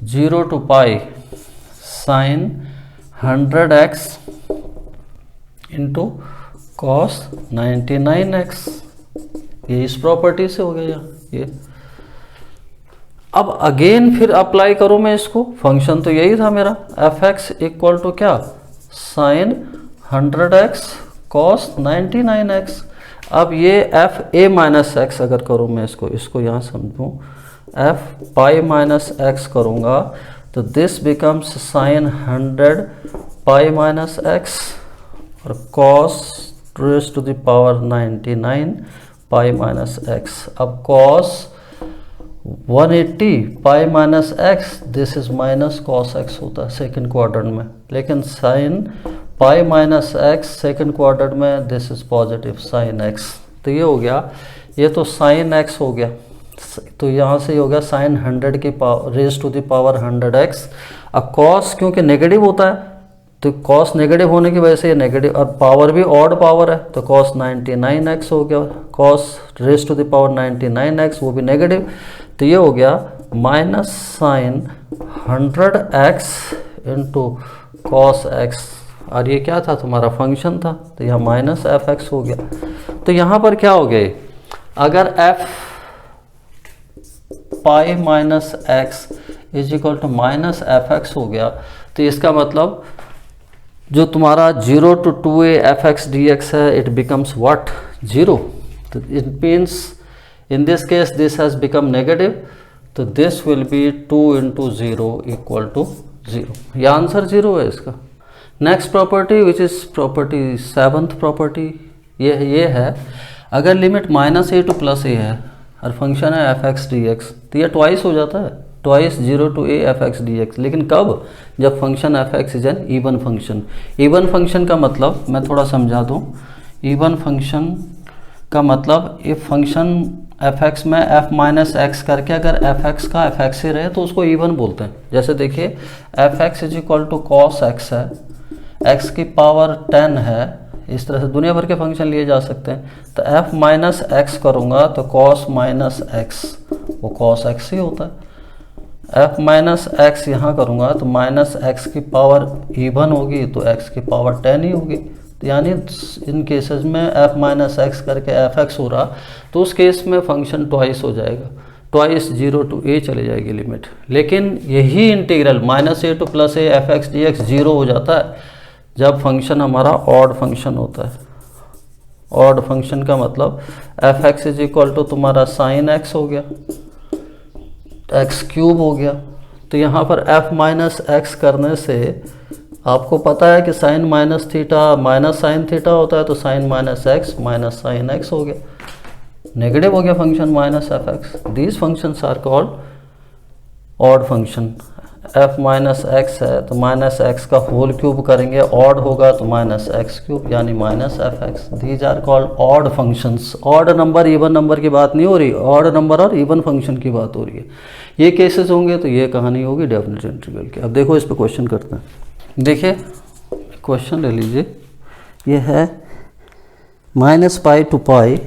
0 to pi sine 100x into cos 99x। ये इस प्रॉपर्टी से हो गया ये। अब अगेन फिर अप्लाई करूं मैं इसको, फंक्शन तो यही था मेरा, एफ एक्स इक्वल टू क्या, साइन 100x कॉस 99x। अब ये एफ ए माइनस एक्स अगर करूं मैं इसको यहाँ समझूं, एफ पाई माइनस एक्स करूंगा तो this becomes sine 100 pi minus x और cos raise to the power 99 pi minus x. अब cos 180 pi minus x, this is minus cos x होता है सेकंड क्वाड्रेंट में, लेकिन sine pi minus x second quadrant में this is positive sine x. तो ये हो गया, ये तो साइन एक्स हो गया, तो यहाँ से हो गया साइन 100 की power raise to the power 100x। अब कॉस क्योंकि नेगेटिव होता है तो कॉस नेगेटिव होने की वजह से ये नेगेटिव, और पावर भी ऑड पावर है तो कॉस 99x हो गया, cos raise to the power 99x वो भी नेगेटिव, तो ये हो गया minus sine 100x into cos x. और ये क्या था तुम्हारा फंक्शन था, तो यहाँ माइनस एफ एक्स हो गया। तो यहाँ पर क्या हो गया, अगर f pi minus x is equal to minus f x हो गया, तो इसका मतलब जो तुम्हारा 0 to 2a f x d x है इट बिकम्स व्हाट, 0। तो it means in this case this has become negative, तो this will be 2 into 0 equal to 0। यह आंसर 0 है इसका। Next property which is property 7th property, ये है अगर limit minus a to plus a है और फंक्शन है एफ एक्स डी एक्स, तो ये ट्वाइस हो जाता है, twice 0 to a f x d x. लेकिन कब, जब function f x is an even function. Even function का मतलब मैं थोड़ा समझा दूँ, इवन फंक्शन का मतलब इफ फंक्शन एफ एक्स में एफ माइनस एक्स करके अगर एफ एक्स का एफ एक्स ही रहे तो उसको इवन बोलते हैं। जैसे देखिए f x is equal to cos x है, एक्स की पावर 10 है, इस तरह से दुनिया भर के फंक्शन लिए जा सकते हैं। तो एफ माइनस एक्स करूँगा तो कॉस माइनस एक्स वो कॉस एक्स ही होता है। एफ माइनस एक्स यहाँ करूँगा तो माइनस एक्स की पावर इवन होगी तो एक्स की पावर 10 ही होगी। तो यानी इन केसेस में एफ माइनस एक्स करके एफ एक्स हो रहा तो उस केस में फंक्शन ट्वाइस हो जाएगा, ट्वाइस 0 to a चले जाएगी लिमिट। लेकिन यही integral minus a to plus A F x d x 0 हो जाता है जब फंक्शन हमारा ऑड फंक्शन होता है। ऑड फंक्शन का मतलब f x is equal to तुम्हारा साइन एक्स हो गया, एक्स क्यूब हो गया। तो यहाँ पर एफ माइनस एक्स करने से आपको पता है कि sine minus theta minus sine theta होता है, तो sine minus x minus sine x हो गया, नेगेटिव हो गया function minus f x. These functions are called odd function. F minus x है तो माइनस एक्स का होल क्यूब करेंगे, ऑड होगा तो माइनस एक्स क्यूब यानी minus f x. These are called odd functions. Odd number even number की बात नहीं हो रही, ऑड नंबर और इवन फंक्शन की बात हो रही है। ये केसेस होंगे तो ये कहानी होगी डेफिनेट इंटीग्रल की। अब देखो इस पर क्वेश्चन करते हैं। देखिए क्वेश्चन ले लीजिए, ये है minus pi to pi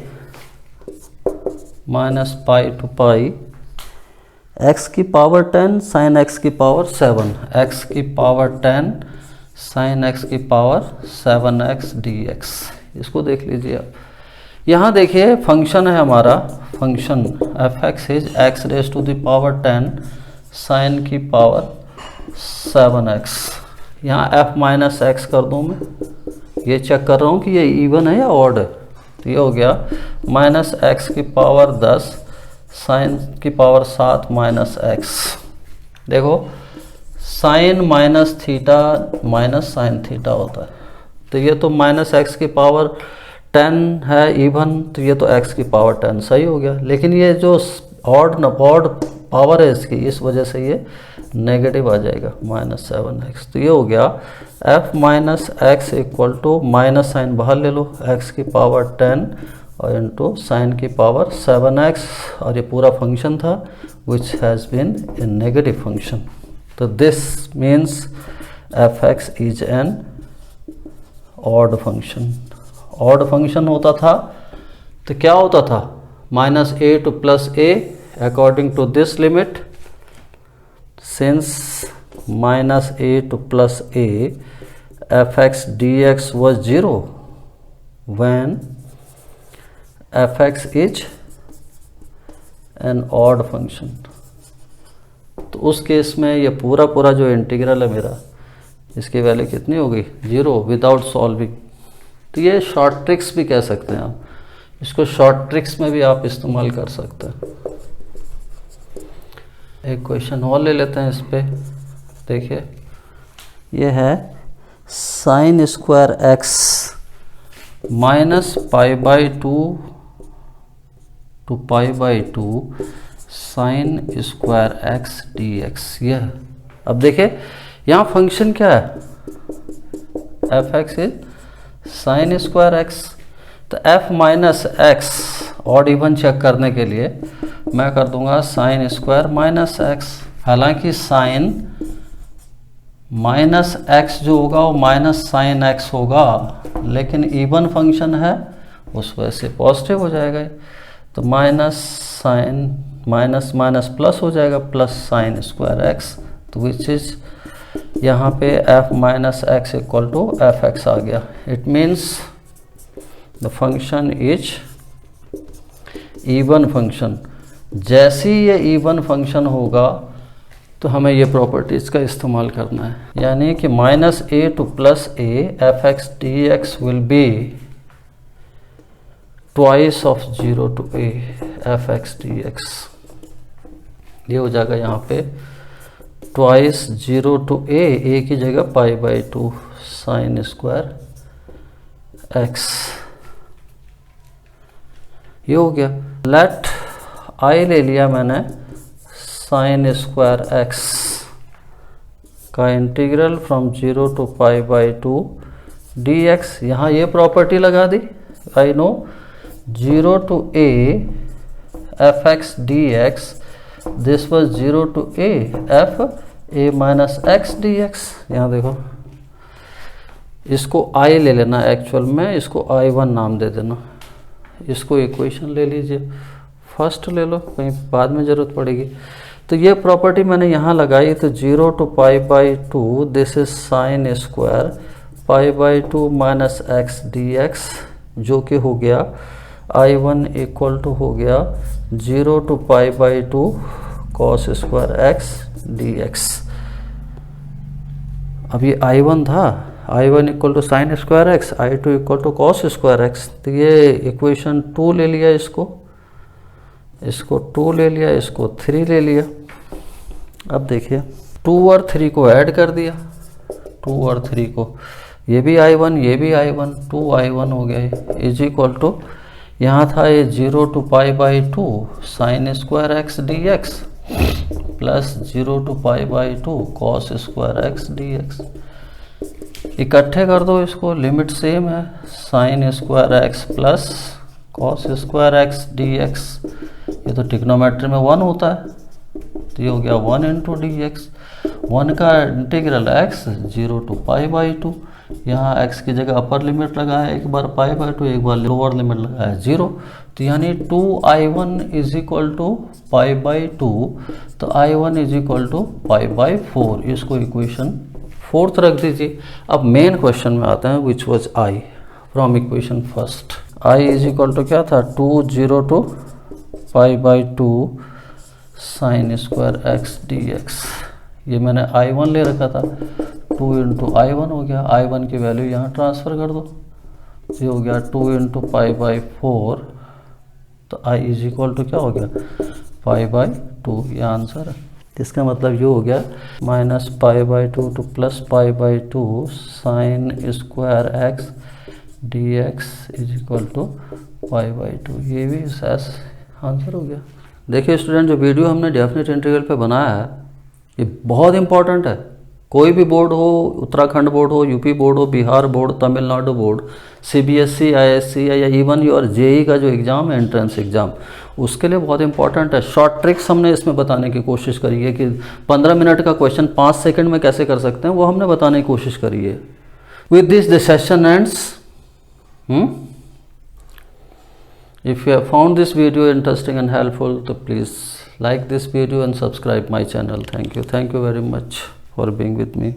x की पावर 10 साइन एक्स की पावर 7, एक्स की पावर 10 साइन एक्स की पावर 7x dx। इसको देख लीजिए आप। यहाँ देखिए फंक्शन है हमारा, function f x is x raise to the power 10 sine की पावर 7x। यहाँ एफ माइनस एक्स कर दूँ मैं, ये चेक कर रहा हूँ कि ये इवन है या ऑड है। तो ये हो गया माइनस एक्स की पावर 10 साइन की पावर 7 माइनस एक्स। देखो sine minus theta minus sine theta होता है, तो ये तो माइनस एक्स की पावर 10 है इवन, तो ये तो x की पावर 10 सही हो गया। लेकिन ये जो ऑड पावर है इसकी, इस वजह से ये नेगेटिव आ जाएगा -7x। तो ये हो गया f minus x equal to minus sine बाहर ले लो, x की पावर 10 और इंटू साइन की पावर 7x, और ये पूरा फंक्शन था which has been a negative function. तो this means f(x) is an odd function. Odd function होता था तो क्या होता था, -a to +a according to this limit, since -a to +a f(x) dx was 0 when f(x) is an odd function। तो उस case में ये पूरा जो इंटीग्रल है मेरा, इसकी वैल्यू कितनी होगी 0 विदाउट सॉल्विंग। तो ये शॉर्ट ट्रिक्स भी कह सकते हैं आप, इसको शॉर्ट ट्रिक्स में भी आप इस्तेमाल कर सकते हैं। एक क्वेश्चन और ले लेते हैं इस पे, देखिए ये है sin square x -π/2 to π/2 sin square x dx। यह अब देखिए यहाँ फंक्शन क्या है, f(x) is sine square x। तो f minus x odd even check करने के लिए मैं कर दूंगा साइन स्क्वायर -x। हालांकि साइन -x जो होगा वो माइनस साइन x होगा, लेकिन इवन फंक्शन है उस वजह से पॉजिटिव हो जाएगा। तो माइनस साइन माइनस प्लस हो जाएगा, प्लस साइन स्क्वायर x, तो विच इज यहाँ पे f minus x equal to f(x) आ गया। It means the function is even function. जैसे ही ये इवन फंक्शन होगा तो हमें ये प्रॉपर्टीज़ का इस्तेमाल करना है, यानी कि -a to +a f(x) dx will be twice of 0 to a f(x) dx। ये हो जाएगा यहाँ पे ट्वाइस 0 to a की जगह π/2 साइन स्क्वायर x। ये हो गया। लेट i ले लिया मैंने साइन स्क्वायर x का इंटीग्रल फ्रॉम 0 to π/2 dx। यहाँ ये प्रॉपर्टी लगा दी, I know 0 to a f(x) dx, this was 0 to a f(a minus x dx। यहाँ देखो, इसको i ले लेना, एक्चुअल में इसको i1 नाम दे देना, इसको इक्वेशन ले लीजिए, फर्स्ट ले लो, कहीं बाद में ज़रूरत पड़ेगी। तो ये प्रॉपर्टी मैंने यहाँ लगाई, तो 0 to π/2 this is sine square π/2 minus x dx, जो कि हो गया i1 इक्वल टू हो गया 0 to π/2 cos square x dx। अब ये i1 था, i1 equal to sine square x, i2 equal to cos square x। तो ये इक्वेशन 2 ले लिया, इसको 2 ले लिया, इसको 3 ले लिया। अब देखिए 2 और 3 को ऐड कर दिया, 2 और 3 को, ये भी i1 ये भी i1, 2i1 हो गया, इज इक्वल टू यहाँ था ये 0 to π/2 sine square x dx plus 0 to π/2 cos square x dx। इकट्ठे कर दो इसको, लिमिट सेम है, sine square x plus cos square x dx। ये तो ट्रिग्नोमेट्री में 1 होता है, तो ये हो गया 1 इंटू dx। 1 का इंटीग्रल x 0 to π/2, यहाँ x की जगह अपर लिमिट लगाया एक बार π/2, एक बार लोअर लिमिट लगाया 0, तो यानी 2i1 इज इक्वल टू π/2, तो i1 इज इक्वल टू π/4। इसको इक्वेशन 4th रख दीजिए। अब मेन क्वेश्चन में आते हैं, which was i from equation first. i is equal to क्या था, 2 0 to π/2 sine square x dx। ये मैंने i1 ले रखा था, 2 इंटू i1 हो गया, i1 की वैल्यू यहाँ ट्रांसफ़र कर दो, ये हो गया 2 इंटू π/4, तो i इज इक्वल टू क्या हो गया π/2, ये आंसर है। इसका मतलब ये हो गया -π/2 to +π/2 sin square x dx is equal to π/2। ये भी एस आंसर हो गया। देखिए स्टूडेंट, जो वीडियो हमने डेफिनेट इंटीग्रल पे बनाया है ये बहुत इंपॉर्टेंट है। कोई भी बोर्ड हो, उत्तराखंड बोर्ड हो, यूपी बोर्ड हो, Bihar board, Tamil Nadu board, CBSE, ISC या इवन योर जेई का जो एग्ज़ाम है, एंट्रेंस एग्ज़ाम, उसके लिए बहुत इंपॉर्टेंट है। शॉर्ट ट्रिक्स हमने इसमें बताने की कोशिश करी है कि 15 मिनट का क्वेश्चन 5 सेकंड में कैसे कर सकते हैं, वो हमने बताने की कोशिश करी है। With this the session ends. If you have found this video interesting and helpful, so please like this video and subscribe my channel. Thank you very much for being with me.